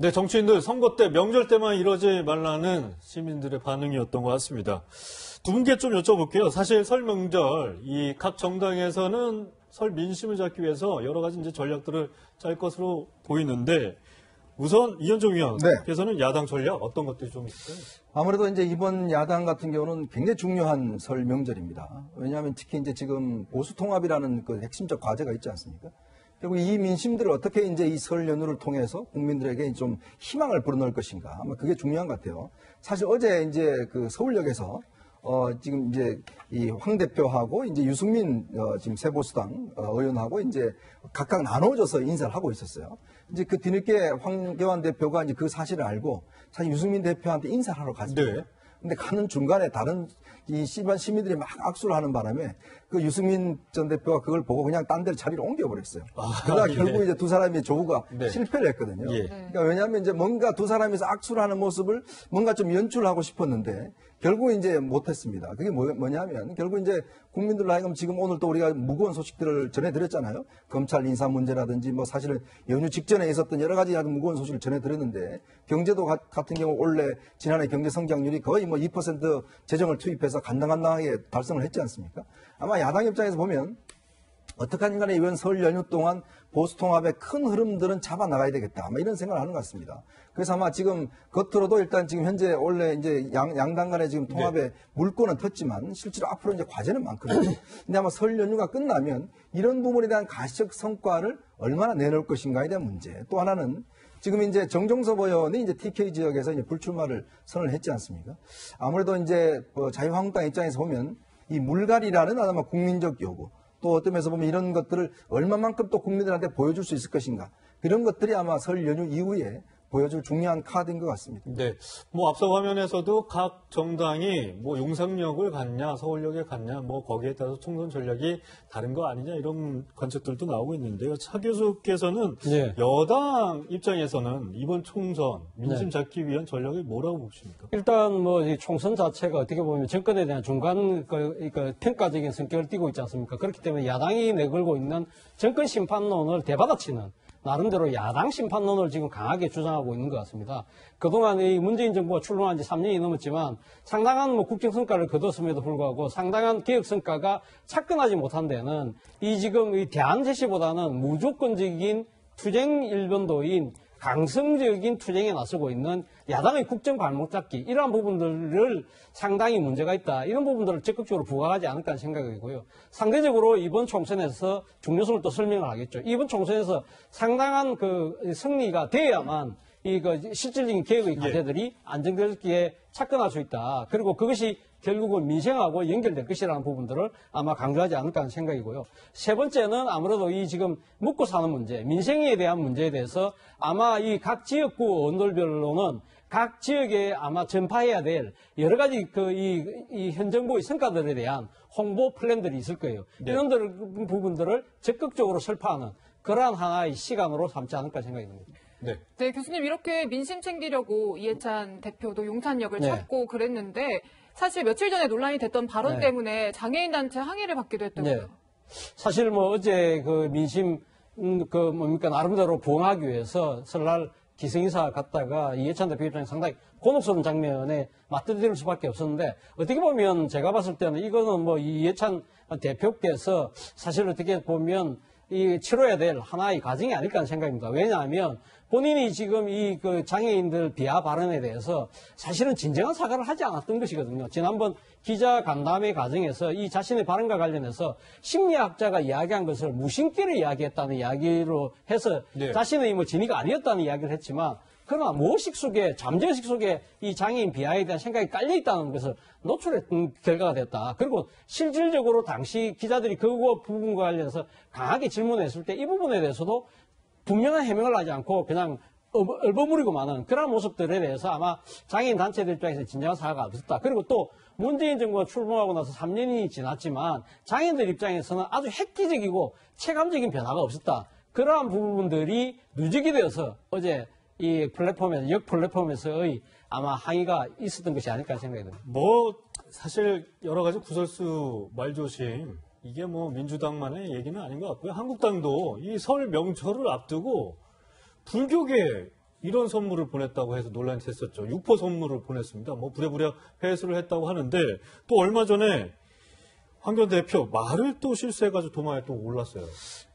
네, 정치인들 선거 때, 명절 때만 이러지 말라는 시민들의 반응이었던 것 같습니다. 두 분께 좀 여쭤볼게요. 사실 설 명절, 이 각 정당에서는 설 민심을 잡기 위해서 여러 가지 이제 전략들을 짤 것으로 보이는데, 우선 이현종 의원께서는 야당 전략 어떤 것들이 좀 있을까요? 아무래도 이제 이번 야당 같은 경우는 굉장히 중요한 설 명절입니다. 왜냐하면 특히 이제 지금 보수 통합이라는 그 핵심적 과제가 있지 않습니까? 결국 이 민심들을 어떻게 이제 이 설 연휴를 통해서 국민들에게 좀 희망을 불어넣을 것인가. 아마 그게 중요한 것 같아요. 사실 어제 이제 그 서울역에서 지금 이제 이 황 대표하고 이제 유승민 지금 새보수당 의원하고 이제 각각 나눠져서 인사를 하고 있었어요. 이제 그 뒤늦게 황교안 대표가 이제 그 사실을 알고 사실 유승민 대표한테 인사를 하러 갔어요. 네. 근데 가는 중간에 다른 이 시민들이 막 악수를 하는 바람에 그 유승민 전 대표가 그걸 보고 그냥 딴 데로 자리를 옮겨버렸어요. 그러다 결국 이제 두 사람의 조우가 실패를 했거든요. 그러니까 왜냐하면 이제 뭔가 두 사람이서 악수를 하는 모습을 뭔가 좀 연출하고 싶었는데 결국 이제 못했습니다. 그게 뭐냐면 결국 이제 국민들로 하여금 지금 오늘 또 우리가 무거운 소식들을 전해드렸잖아요. 검찰 인사 문제라든지 뭐 사실은 연휴 직전에 있었던 여러 가지 무거운 소식을 전해드렸는데 경제도 같은 경우 올해 지난해 경제 성장률이 거의 뭐 2% 재정을 투입해서 간당간당하게 달성을 했지 않습니까? 아마 야당 입장에서 보면 어떻게든 간에 이번 설 연휴 동안 보수 통합의 큰 흐름들은 잡아 나가야 되겠다. 아마 이런 생각을 하는 것 같습니다. 그래서 아마 지금 겉으로도 일단 지금 현재 원래 이제 양당 간에 지금 통합에 물꼬는 텄지만 실제로 앞으로 이제 과제는 많거든요. 근데 아마 설 연휴가 끝나면 이런 부분에 대한 가시적 성과를 얼마나 내놓을 것인가에 대한 문제. 또 하나는 지금 이제 정종섭 의원이 이제 TK 지역에서 이제 불출마를 선언을 했지 않습니까? 아무래도 이제 자유한국당 입장에서 보면 이 물갈이라는 아마 국민적 요구, 또 어떤 면에서 보면 이런 것들을 얼마만큼 또 국민들한테 보여줄 수 있을 것인가. 그런 것들이 아마 설 연휴 이후에 보여줄 중요한 카드인 것 같습니다. 네. 뭐 앞서 화면에서도 각 정당이 뭐 용산역을 갔냐, 서울역에 갔냐, 뭐 거기에 따라서 총선 전략이 다른 거 아니냐 이런 관측들도 나오고 있는데요. 차 교수께서는 여당 입장에서는 이번 총선 민심 잡기 위한 전략이 뭐라고 보십니까? 일단 뭐 이 총선 자체가 어떻게 보면 정권에 대한 중간 평가적인 성격을 띠고 있지 않습니까? 그렇기 때문에 야당이 내걸고 있는 정권 심판론을 대받아치는 나름대로 야당 심판론을 지금 강하게 주장하고 있는 것 같습니다. 그동안 이 문재인 정부가 출범한 지 3년이 넘었지만 상당한 뭐 국정 성과를 거뒀음에도 불구하고 상당한 개혁 성과가 착근하지 못한 데는 이 지금 이 대안 제시보다는 무조건적인 투쟁 일변도인 강성적인 투쟁에 나서고 있는 야당의 국정 발목 잡기 이러한 부분들을 상당히 문제가 있다. 이런 부분들을 적극적으로 부각하지 않을까 하는 생각이고요. 상대적으로 이번 총선에서 중요성을 또 설명을 하겠죠. 이번 총선에서 상당한 그 승리가 돼야만 실질적인 개혁의 과제들이 안정되게 착근할 수 있다. 그리고 그것이 결국은 민생하고 연결될 것이라는 부분들을 아마 강조하지 않을까 하는 생각이고요. 세 번째는 아무래도 이 지금 먹고 사는 문제, 민생에 대한 문제에 대해서 아마 이 각 지역구 언론별로는 각 지역에 아마 전파해야 될 여러 가지 이 현 정부의 성과들에 대한 홍보 플랜들이 있을 거예요. 이런 부분들을 적극적으로 설파하는 그러한 하나의 시간으로 삼지 않을까 생각이 듭니다. 네, 교수님 이렇게 민심 챙기려고 이해찬 대표도 용산역을 찾고 그랬는데 사실 며칠 전에 논란이 됐던 발언 때문에 장애인 단체 항의를 받기도 했더라고요. 사실 뭐 어제 그 민심 나름대로 부응하기 위해서 설날 기성인사 갔다가 이해찬 대표 입장에 상당히 곤혹스러운 장면에 맞들릴 수밖에 없었는데 어떻게 보면 제가 봤을 때는 이거는 뭐 이해찬 대표께서 사실 어떻게 보면 치러야 될 하나의 과정이 아닐까 하는 생각입니다. 왜냐하면 본인이 지금 그 장애인들 비하 발언에 대해서 사실은 진정한 사과를 하지 않았던 것이거든요. 지난번 기자 간담회 과정에서 이 자신의 발언과 관련해서 심리학자가 이야기한 것을 무심결에 이야기했다는 이야기로 해서 자신의 뭐 진위가 아니었다는 이야기를 했지만 그러나 무의식 속에 잠재의식 속에 이 장애인 비하에 대한 생각이 깔려 있다는 것을 노출했던 결과가 됐다. 그리고 실질적으로 당시 기자들이 그 부분과 관련해서 강하게 질문했을 때 이 부분에 대해서도 분명한 해명을 하지 않고 그냥 얼버무리고 마는 그런 모습들에 대해서 아마 장애인 단체들 입장에서 진정한 사과가 없었다. 그리고 또 문재인 정부가 출범하고 나서 3년이 지났지만 장애인들 입장에서는 아주 획기적이고 체감적인 변화가 없었다. 그러한 부분들이 누적이 되어서 어제 이 플랫폼에서, 역 플랫폼에서의 아마 항의가 있었던 것이 아닐까 생각이 듭니다. 사실 여러 가지 구설수 말조심, 이게 뭐 민주당만의 얘기는 아닌 것 같고요. 한국당도 이 설 명절을 앞두고 불교계 이런 선물을 보냈다고 해서 논란이 됐었죠. 육포 선물을 보냈습니다. 뭐 부랴부랴 회수를 했다고 하는데 또 얼마 전에 황교안 대표 말을 또 실수해가지고 도마에 또 올랐어요.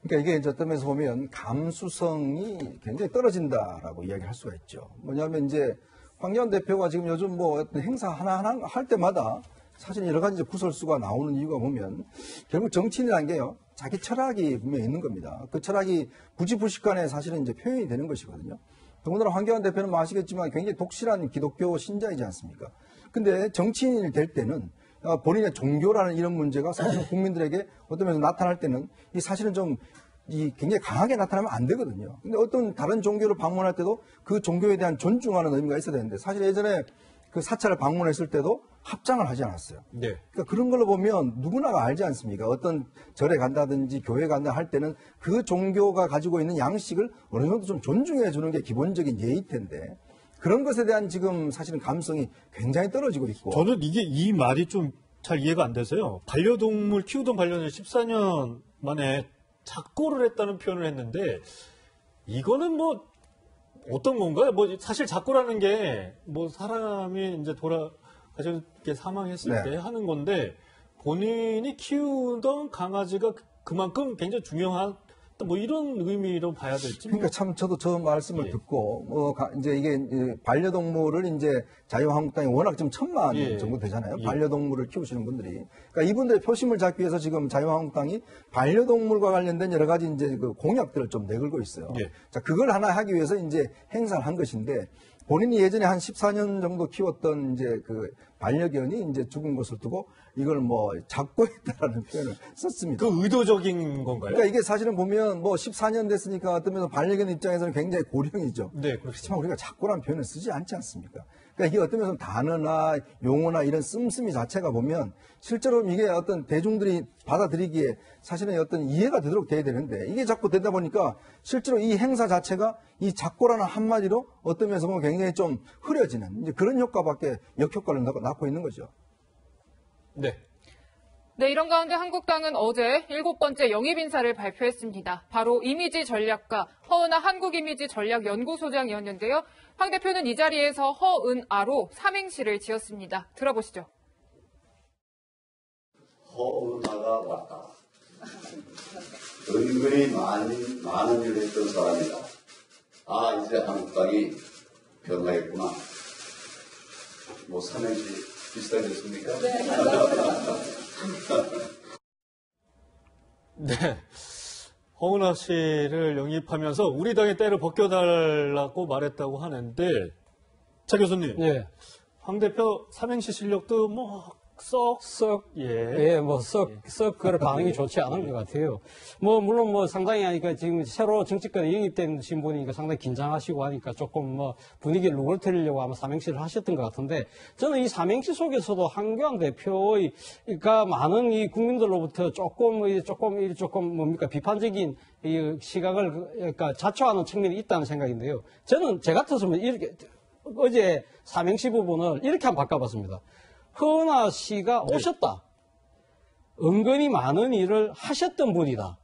그러니까 이게 이제 어떤 면에서 보면 감수성이 굉장히 떨어진다라고 이야기할 수가 있죠. 뭐냐면 이제 황교안 대표가 지금 요즘 뭐 어떤 행사 하나하나 할 때마다 사실 여러 가지 이제 구설수가 나오는 이유가 보면 결국 정치인이라는 게요. 자기 철학이 분명히 있는 겁니다. 그 철학이 부지불식간에 사실은 이제 표현이 되는 것이거든요. 더군다나 황교안 대표는 뭐 아시겠지만 굉장히 독실한 기독교 신자이지 않습니까? 근데 정치인이 될 때는 본인의 종교라는 이런 문제가 사실 국민들에게 어떤 면에서 나타날 때는 이 사실은 좀 굉장히 강하게 나타나면 안 되거든요. 근데 어떤 다른 종교를 방문할 때도 그 종교에 대한 존중하는 의미가 있어야 되는데 사실 예전에 그 사찰을 방문했을 때도 합장을 하지 않았어요. 네. 그러니까 그런 걸로 보면 누구나가 알지 않습니까? 어떤 절에 간다든지 교회 간다 할 때는 그 종교가 가지고 있는 양식을 어느 정도 좀 존중해 주는 게 기본적인 예의 텐데 그런 것에 대한 지금 사실은 감성이 굉장히 떨어지고 있고. 저는 이 말이 좀 잘 이해가 안 돼서요. 반려동물 키우던 반려견을 14년 만에 작고를 했다는 표현을 했는데 이거는 뭐 어떤 건가요? 뭐 사실 작고라는 게 뭐 사람이 이제 돌아가셔서 사망했을 때 하는 건데 본인이 키우던 강아지가 그만큼 굉장히 중요한 뭐 이런 의미로 봐야 될지. 그러니까 참 저도 저 말씀을 듣고 이제 이게 반려동물을 이제 자유한국당이 워낙 좀 1,000만 정도 되잖아요. 반려동물을 키우시는 분들이. 그러니까 이분들의 표심을 잡기 위해서 지금 자유한국당이 반려동물과 관련된 여러 가지 이제 그 공약들을 좀 내걸고 있어요. 자, 그걸 하나 하기 위해서 이제 행사를 한 것인데 본인이 예전에 한 14년 정도 키웠던 이제 그 반려견이 이제 죽은 것을 두고 이걸 뭐 작고했다라는 표현을 썼습니다. 그 의도적인 건가요? 그러니까 이게 사실은 보면 뭐 14년 됐으니까 어떤 면에서 반려견 입장에서는 굉장히 고령이죠. 네, 그렇지만 우리가 작고라는 표현을 쓰지 않지 않습니까? 그러니까 이게 어떤 면에서 단어나 용어나 이런 씀씀이 자체가 보면 실제로 이게 어떤 대중들이 받아들이기에 사실은 어떤 이해가 되도록 돼야 되는데 이게 자꾸 되다 보니까 실제로 이 행사 자체가 이 작고라는 한마디로 어떤 면에서 보면 굉장히 좀 흐려지는 이제 그런 효과밖에 역효과를 낳고 있는 거죠. 네. 네, 이런 가운데 한국당은 어제 7번째 영입 인사를 발표했습니다. 바로 이미지 전략가 허은하 한국이미지전략연구소장이었는데요. 황 대표는 이 자리에서 허은아로 삼행시를 지었습니다. 들어보시죠. 허은하가 왔다. 은근히 많은 일을 했던 사람이다. 아, 이제 한국당이 변화했구나. 뭐 삼행시 비슷하겠습니까? 네. 허은하 씨를 영입하면서 우리 당의 때를 벗겨달라고 말했다고 하는데, 차 교수님. 네. 황 대표 삼행시 실력도 뭐, 그럴 반응이 좋지 않은 것 같아요. 뭐, 물론 뭐 상당히 하니까 지금 새로 정치권에 영입된 신분이니까 상당히 긴장하시고 하니까 조금 뭐 분위기를 누그러뜨리려고 아마 삼행시를 하셨던 것 같은데 저는 이 삼행시 속에서도 황교안 대표의, 그러니까 많은 이 국민들로부터 조금 뭡니까 비판적인 이 시각을 그러니까 자초하는 측면이 있다는 생각인데요. 저는 제 같았으면 이렇게 어제 삼행시 부분을 이렇게 한번 바꿔봤습니다. 허은하 씨가 오셨다. 은근히 많은 일을 하셨던 분이다.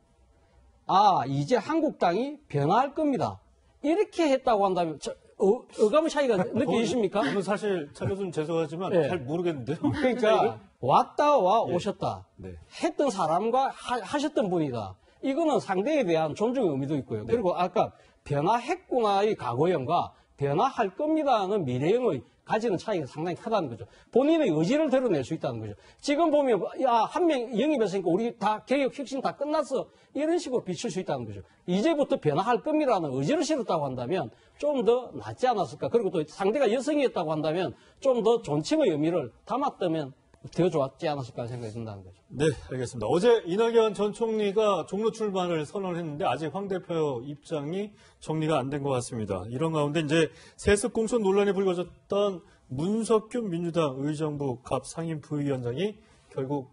아, 이제 한국당이 변화할 겁니다. 이렇게 했다고 한다면, 어감의 차이가 느껴지십니까? 저는 사실, 차 교수님 죄송하지만 잘 모르겠는데요. 그러니까, 왔다와 오셨다. 네. 했던 사람과 하셨던 분이다. 이거는 상대에 대한 존중의 의미도 있고요. 그리고 아까 변화했구나의 과거형과 변화할 겁니다는 미래형의 가지는 차이가 상당히 크다는 거죠. 본인의 의지를 드러낼 수 있다는 거죠. 지금 보면 한 명 영입했으니까 우리 다 개혁 혁신 다 끝났어. 이런 식으로 비출 수 있다는 거죠. 이제부터 변화할 겁니다는 의지를 실었다고 한다면 좀 더 낫지 않았을까. 그리고 또 상대가 여성이었다고 한다면 좀 더 존칭의 의미를 담았다면 더 좋았지 않았을까 생각이 든다는 거죠. 네, 알겠습니다. 어제 이낙연 전 총리가 종로 출마를 선언했는데 아직 황 대표 입장이 정리가 안 된 것 같습니다. 이런 가운데 이제 세습 공천 논란이 불거졌던 문석균 민주당 의정부 갑 상임 부위원장이 결국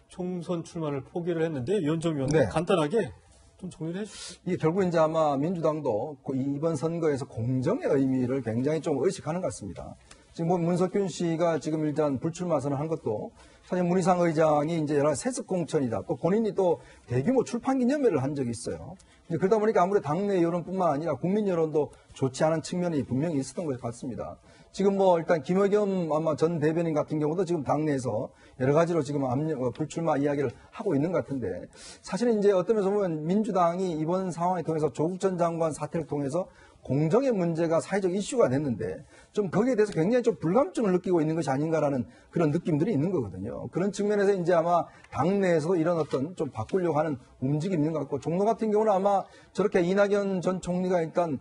총선 출마를 포기를 했는데 위원장 위원님 간단하게 좀 정리를 해주시죠. 이게 결국 이제 아마 민주당도 이번 선거에서 공정의 의미를 굉장히 좀 의식하는 것 같습니다. 지금 뭐 문석균 씨가 지금 일단 불출마 선언한 것도 사실 문희상 의장이 이제 여러 세습 공천이다. 또 본인이 또 대규모 출판 기념회를 한 적이 있어요. 이제 그러다 보니까 아무래도 당내 여론뿐만 아니라 국민 여론도 좋지 않은 측면이 분명히 있었던 것 같습니다. 지금 뭐 일단 김의겸 아마 전 대변인 같은 경우도 지금 당내에서 여러 가지로 지금 불출마 이야기를 하고 있는 것 같은데 사실은 이제 어떤 면에서 보면 민주당이 이번 상황을 통해서 조국 전 장관 사태를 통해서 공정의 문제가 사회적 이슈가 됐는데 좀 거기에 대해서 굉장히 좀 불감증을 느끼고 있는 것이 아닌가라는 그런 느낌들이 있는 거거든요. 그런 측면에서 이제 아마 당내에서도 이런 어떤 좀 바꾸려고 하는 움직임이 있는 것 같고 종로 같은 경우는 아마 저렇게 이낙연 전 총리가 일단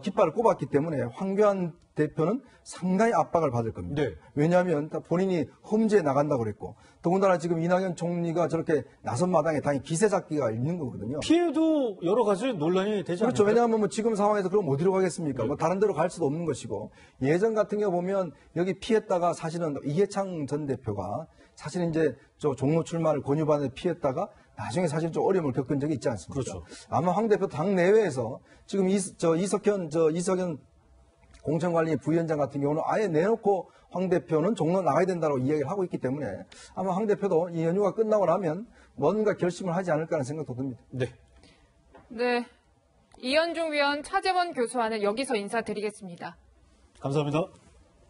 깃발을 꼽았기 때문에 황교안 대표는 상당히 압박을 받을 겁니다. 네. 왜냐하면 본인이 험지에 나간다고 그랬고 더군다나 지금 이낙연 총리가 저렇게 나선 마당에 당연히 기세 잡기가 있는 거거든요. 피해도 여러 가지 논란이 되지 않을까요? 그렇죠. 왜냐하면 뭐 지금 상황에서 그럼 어디로 가겠습니까? 뭐 다른 데로 갈 수도 없는 것이고 예전 같은 경우 보면 여기 피했다가 사실은 이해창 전 대표가 사실 이제 저 종로 출마를 권유받는 피했다가 나중에 사실 좀 어려움을 겪은 적이 있지 않습니까? 그렇죠. 아마 황 대표 당 내외에서 지금 이석현 공천관리 부위원장 같은 경우는 아예 내놓고 황 대표는 종로 나가야 된다고 이야기를 하고 있기 때문에 아마 황 대표도 이 연휴가 끝나고 나면 뭔가 결심을 하지 않을까 하는 생각도 듭니다. 네. 네. 이현중 위원, 차재원 교수와는 여기서 인사드리겠습니다. 감사합니다.